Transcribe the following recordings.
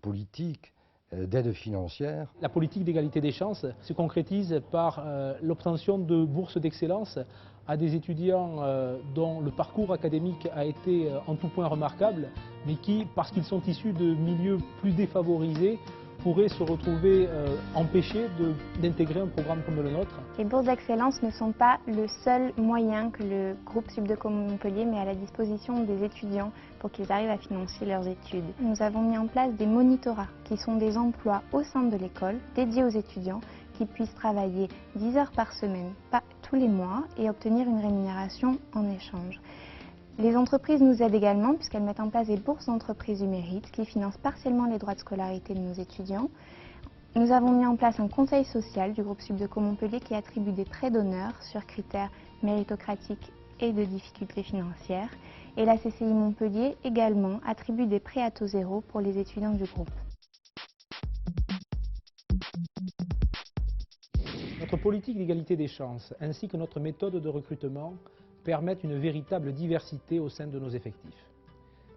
politique d'aide financière. La politique d'égalité des chances se concrétise par l'obtention de bourses d'excellence à des étudiants dont le parcours académique a été en tout point remarquable, mais qui, parce qu'ils sont issus de milieux plus défavorisés, pourraient se retrouver empêchés d'intégrer un programme comme le nôtre. Les bourses d'excellence ne sont pas le seul moyen que le groupe Subdeco Montpellier met à la disposition des étudiants pour qu'ils arrivent à financer leurs études. Nous avons mis en place des monitorats qui sont des emplois au sein de l'école dédiés aux étudiants qui puissent travailler 10 heures par semaine, pas tous les mois, et obtenir une rémunération en échange. Les entreprises nous aident également puisqu'elles mettent en place des bourses d'entreprise du mérite qui financent partiellement les droits de scolarité de nos étudiants. Nous avons mis en place un conseil social du groupe Subdeco Montpellier qui attribue des prêts d'honneur sur critères méritocratiques et de difficultés financières. Et la CCI Montpellier également attribue des prêts à taux zéro pour les étudiants du groupe. Notre politique d'égalité des chances ainsi que notre méthode de recrutement permettent une véritable diversité au sein de nos effectifs.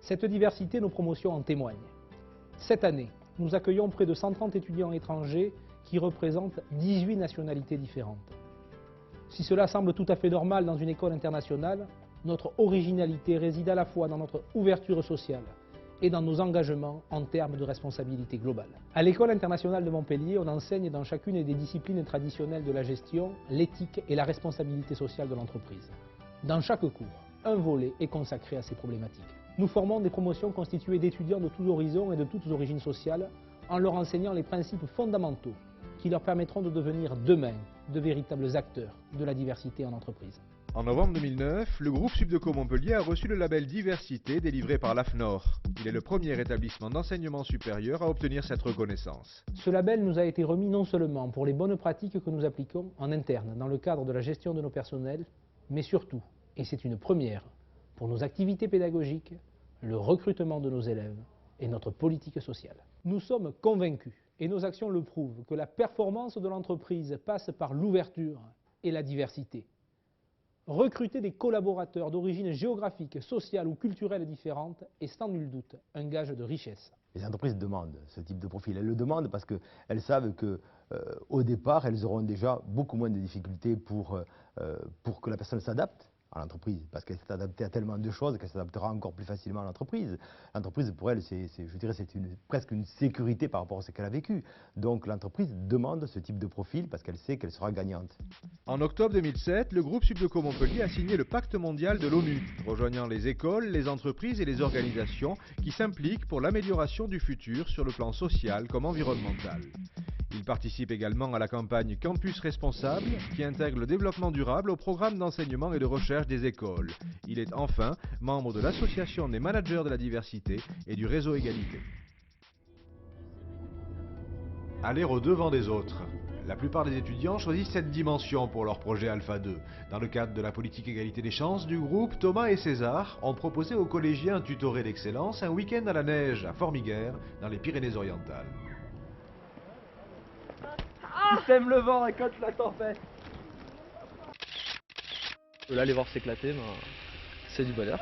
Cette diversité, nos promotions en témoignent. Cette année, nous accueillons près de 130 étudiants étrangers qui représentent 18 nationalités différentes. Si cela semble tout à fait normal dans une école internationale, notre originalité réside à la fois dans notre ouverture sociale et dans nos engagements en termes de responsabilité globale. À l'École internationale de Montpellier, on enseigne dans chacune des disciplines traditionnelles de la gestion, l'éthique et la responsabilité sociale de l'entreprise. Dans chaque cours, un volet est consacré à ces problématiques. Nous formons des promotions constituées d'étudiants de tous horizons et de toutes origines sociales en leur enseignant les principes fondamentaux qui leur permettront de devenir demain de véritables acteurs de la diversité en entreprise. En novembre 2009, le groupe Subdeco Montpellier a reçu le label Diversité délivré par l'AFNOR. Il est le premier établissement d'enseignement supérieur à obtenir cette reconnaissance. Ce label nous a été remis non seulement pour les bonnes pratiques que nous appliquons en interne dans le cadre de la gestion de nos personnels, mais surtout, et c'est une première, pour nos activités pédagogiques, le recrutement de nos élèves et notre politique sociale. Nous sommes convaincus, et nos actions le prouvent, que la performance de l'entreprise passe par l'ouverture et la diversité. Recruter des collaborateurs d'origine géographique, sociale ou culturelle différente est sans nul doute un gage de richesse. Les entreprises demandent ce type de profil. Elles le demandent parce qu'elles savent qu'au départ, elles auront déjà beaucoup moins de difficultés pour que la personne s'adapte à l'entreprise, parce qu'elle s'est adaptée à tellement de choses qu'elle s'adaptera encore plus facilement à l'entreprise. L'entreprise, pour elle, je dirais, c'est presque une sécurité par rapport à ce qu'elle a vécu. Donc l'entreprise demande ce type de profil parce qu'elle sait qu'elle sera gagnante. En octobre 2007, le groupe Subdeco Montpellier a signé le pacte mondial de l'ONU, rejoignant les écoles, les entreprises et les organisations qui s'impliquent pour l'amélioration du futur sur le plan social comme environnemental. Il participe également à la campagne Campus Responsable, qui intègre le développement durable au programme d'enseignement et de recherche des écoles. Il est enfin membre de l'Association des managers de la diversité et du réseau Égalité. Aller au-devant des autres. La plupart des étudiants choisissent cette dimension pour leur projet Alpha 2. Dans le cadre de la politique égalité des chances du groupe, Thomas et César ont proposé aux collégiens tutorés d'excellence un week-end à la neige à Formiguère, dans les Pyrénées-Orientales. Il sème le vent et contre la tempête. Là, aller voir s'éclater, c'est du bonheur.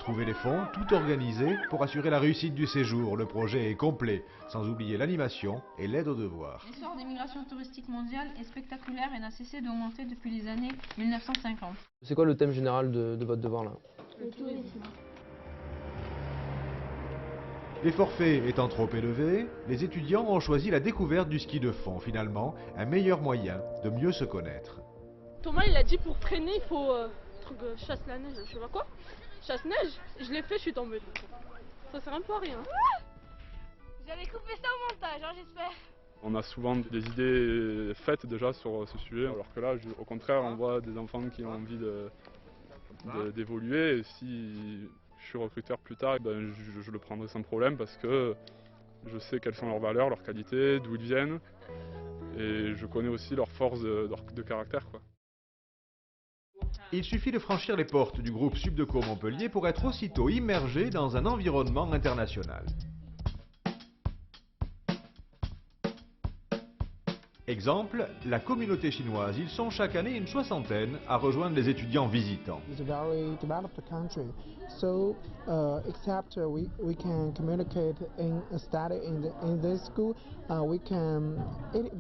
Trouver les fonds, tout organisé pour assurer la réussite du séjour. Le projet est complet, sans oublier l'animation et l'aide aux devoirs. L'essor des migrations touristiques mondiales est spectaculaire et n'a cessé d'augmenter depuis les années 1950. C'est quoi le thème général de votre devoir là? Le tourisme. Les forfaits étant trop élevés, les étudiants ont choisi la découverte du ski de fond, finalement, un meilleur moyen de mieux se connaître. Thomas il a dit pour freiner il faut truc chasse la neige, je sais pas quoi. Chasse neige, je l'ai fait, je suis tombé. Ça sert un peu à rien. Vous allez couper ça au montage, hein, j'espère. On a souvent des idées faites déjà sur ce sujet, alors que là, au contraire, on voit des enfants qui ont envie d'évoluer. Et si je suis recruteur plus tard, ben, je le prendrai sans problème parce que je sais quelles sont leurs valeurs, leurs qualités, d'où ils viennent. Et je connais aussi leurs forces de caractère, quoi. Il suffit de franchir les portes du groupe Subdeco Montpellier pour être aussitôt immergé dans un environnement international. Exemple, la communauté chinoise. Ils sont chaque année une soixantaine à rejoindre les étudiants visitants. It's a very developed country, so except we can communicate and study in this school,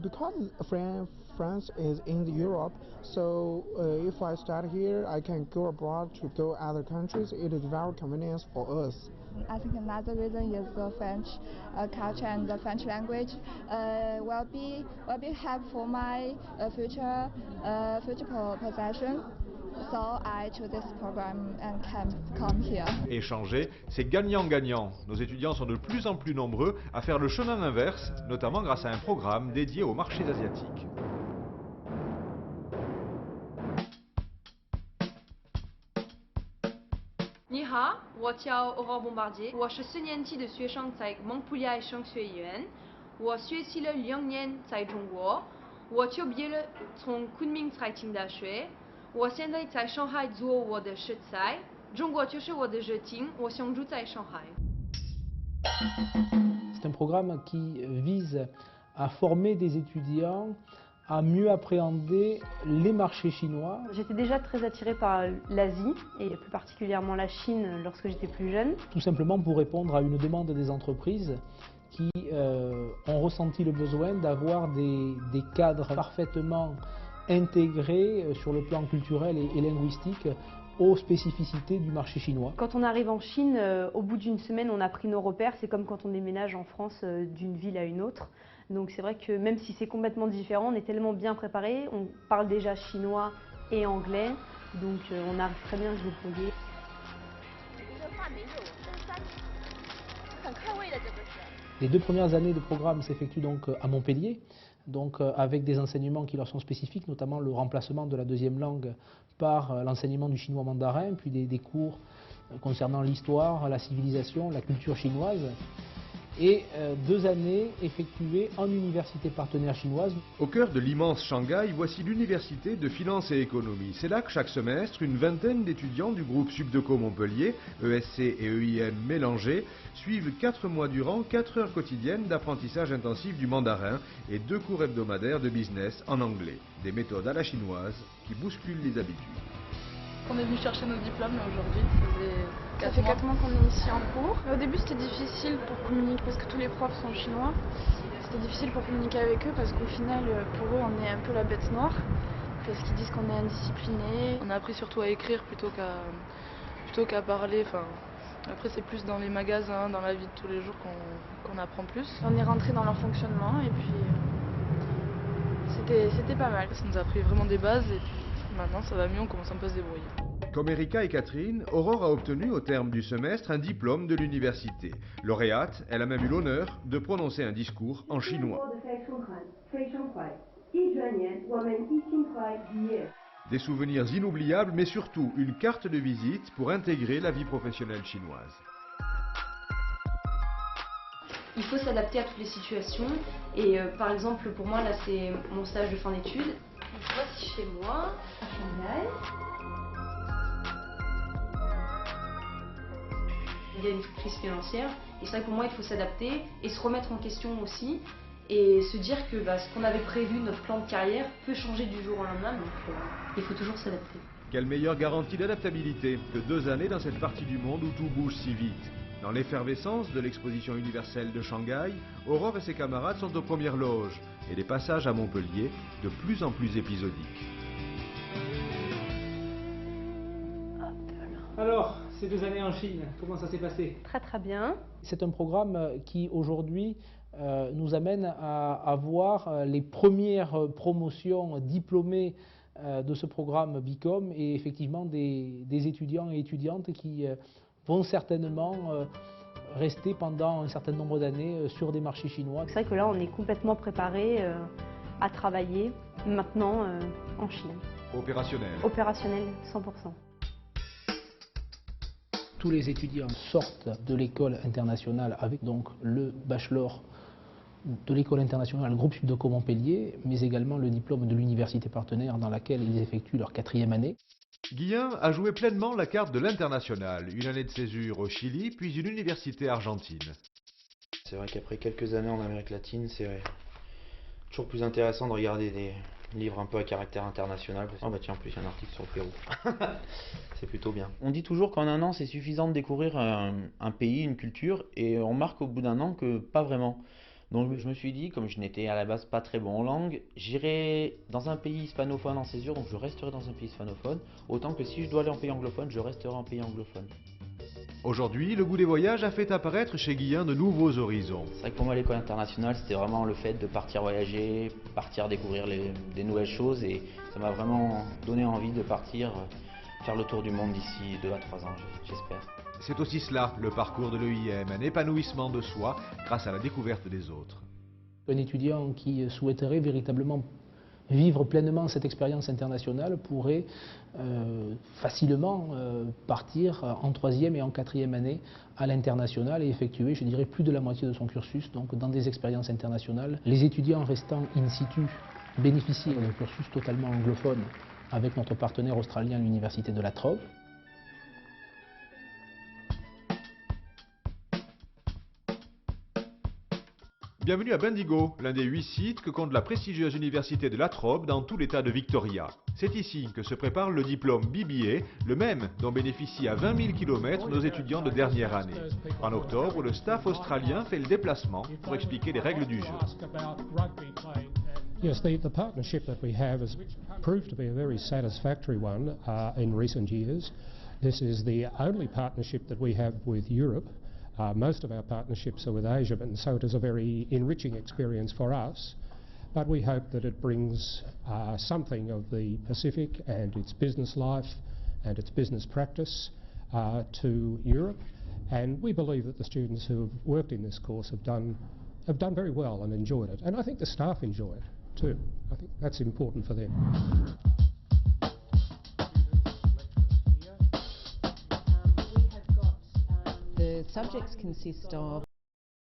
because France is in Europe, so if I start here, I can go abroad to go other countries. It is very convenient for us. I think another reason is the French culture and the French language will be helpful for my future possession. So I chose this program and can come here. Échanger, c'est gagnant-gagnant. Nos étudiants sont de plus en plus nombreux à faire le chemin inverse, notamment grâce à un programme dédié aux marchés asiatiques. 你好，我叫 Aurore Bombardier， 我是4年级的学生，在蒙普利埃商学院。我学习了2年在中国，我就毕业了从昆明财经大学。我现在在上海做我的实习，中国就是我的热情，我想住在上海。 C'est un programme qui vise à former des étudiants à mieux appréhender les marchés chinois. J'étais déjà très attirée par l'Asie et plus particulièrement la Chine lorsque j'étais plus jeune. Tout simplement pour répondre à une demande des entreprises qui ont ressenti le besoin d'avoir des cadres parfaitement intégrés sur le plan culturel et linguistique aux spécificités du marché chinois. Quand on arrive en Chine, au bout d'une semaine, on a pris nos repères. C'est comme quand on déménage en France d'une ville à une autre. Donc c'est vrai que même si c'est complètement différent, on est tellement bien préparé. On parle déjà chinois et anglais, donc on arrive très bien à se débrouiller. Les 2 premières années de programme s'effectuent donc à Montpellier, donc avec des enseignements qui leur sont spécifiques, notamment le remplacement de la 2e langue par l'enseignement du chinois mandarin, puis des cours concernant l'histoire, la civilisation, la culture chinoise. Et 2 années effectuées en université partenaire chinoise. Au cœur de l'immense Shanghai, voici l'université de finance et économie. C'est là que chaque semestre, une vingtaine d'étudiants du groupe Subdeco Montpellier, ESC et EIM mélangés, suivent 4 mois durant 4 heures quotidiennes d'apprentissage intensif du mandarin et 2 cours hebdomadaires de business en anglais. Des méthodes à la chinoise qui bousculent les habitudes. On est venu chercher nos diplômes aujourd'hui, ça fait 4 mois qu'on est ici en cours. Au début c'était difficile pour communiquer parce que tous les profs sont chinois. C'était difficile pour communiquer avec eux parce qu'au final pour eux on est un peu la bête noire. Parce qu'ils disent qu'on est indiscipliné. On a appris surtout à écrire plutôt qu'à parler. Enfin, après c'est plus dans les magasins, dans la vie de tous les jours qu'on apprend plus. On est rentré dans leur fonctionnement et puis c'était pas mal. Ça nous a appris vraiment des bases et puis maintenant ça va mieux, on commence un peu à se débrouiller. Comme Erika et Catherine, Aurore a obtenu au terme du semestre un diplôme de l'université. Lauréate, elle a même eu l'honneur de prononcer un discours en chinois. Des souvenirs inoubliables, mais surtout une carte de visite pour intégrer la vie professionnelle chinoise. Il faut s'adapter à toutes les situations et par exemple pour moi là c'est mon stage de fin d'études. Voici chez moi, à Shanghai. Il y a une crise financière et c'est vrai que pour moi il faut s'adapter et se remettre en question aussi et se dire que ce qu'on avait prévu, notre plan de carrière peut changer du jour au lendemain, donc il faut toujours s'adapter. Quelle meilleure garantie d'adaptabilité que 2 années dans cette partie du monde où tout bouge si vite. Dans l'effervescence de l'exposition universelle de Shanghai, Aurore et ses camarades sont aux premières loges et les passages à Montpellier de plus en plus épisodiques. Alors, ces 2 années en Chine, comment ça s'est passé? Très très bien. C'est un programme qui aujourd'hui nous amène à avoir les premières promotions diplômées de ce programme BICOM et effectivement des étudiants et étudiantes qui vont certainement rester pendant un certain nombre d'années sur des marchés chinois. C'est vrai que là on est complètement préparé à travailler maintenant en Chine. Opérationnel. Opérationnel 100%. Tous les étudiants sortent de l'école internationale avec donc le bachelor de l'école internationale groupe Subdeco Montpellier, mais également le diplôme de l'université partenaire dans laquelle ils effectuent leur 4e année. Guillain a joué pleinement la carte de l'international, une année de césure au Chili, puis une université argentine. C'est vrai qu'après quelques années en Amérique latine, Toujours plus intéressant de regarder des livres un peu à caractère international. Oh bah tiens, en plus il y a un article sur le Pérou. C'est plutôt bien. On dit toujours qu'en un an c'est suffisant de découvrir un pays, une culture, et on remarque au bout d'un an que pas vraiment. Donc je me suis dit, comme je n'étais à la base pas très bon en langue, j'irai dans un pays hispanophone en césure, donc je resterai dans un pays hispanophone, autant que si je dois aller en pays anglophone, je resterai en pays anglophone. Aujourd'hui, le goût des voyages a fait apparaître chez Guillain de nouveaux horizons. C'est vrai que pour moi l'école internationale c'était vraiment le fait de partir voyager, partir découvrir des nouvelles choses, et ça m'a vraiment donné envie de partir faire le tour du monde d'ici 2 à 3 ans, j'espère. C'est aussi cela, le parcours de l'EIM, un épanouissement de soi grâce à la découverte des autres. Un étudiant qui souhaiterait véritablement vivre pleinement cette expérience internationale pourrait facilement partir en 3e et en 4e année à l'international et effectuer, je dirais, plus de la moitié de son cursus donc dans des expériences internationales. Les étudiants restant in situ bénéficient d'un cursus totalement anglophone avec notre partenaire australien, l'université de La Trobe. Bienvenue à Bendigo, l'un des 8 sites que compte la prestigieuse université de La Trobe dans tout l'état de Victoria. C'est ici que se prépare le diplôme BBA, le même dont bénéficient à 20 000 km nos étudiants de dernière année. En octobre, le staff australien fait le déplacement pour expliquer les règles du jeu. Yes, the partnership that we have has proved to be a very satisfactory one in recent years. This is the only partnership that we have with Europe. Most of our partnerships are with Asia, and so it is a very enriching experience for us. But we hope that it brings something of the Pacific and its business life and its business practice to Europe. And we believe that the students who have worked in this course have done very well and enjoyed it. And I think the staff enjoy it too. I think that's important for them. The subjects consist of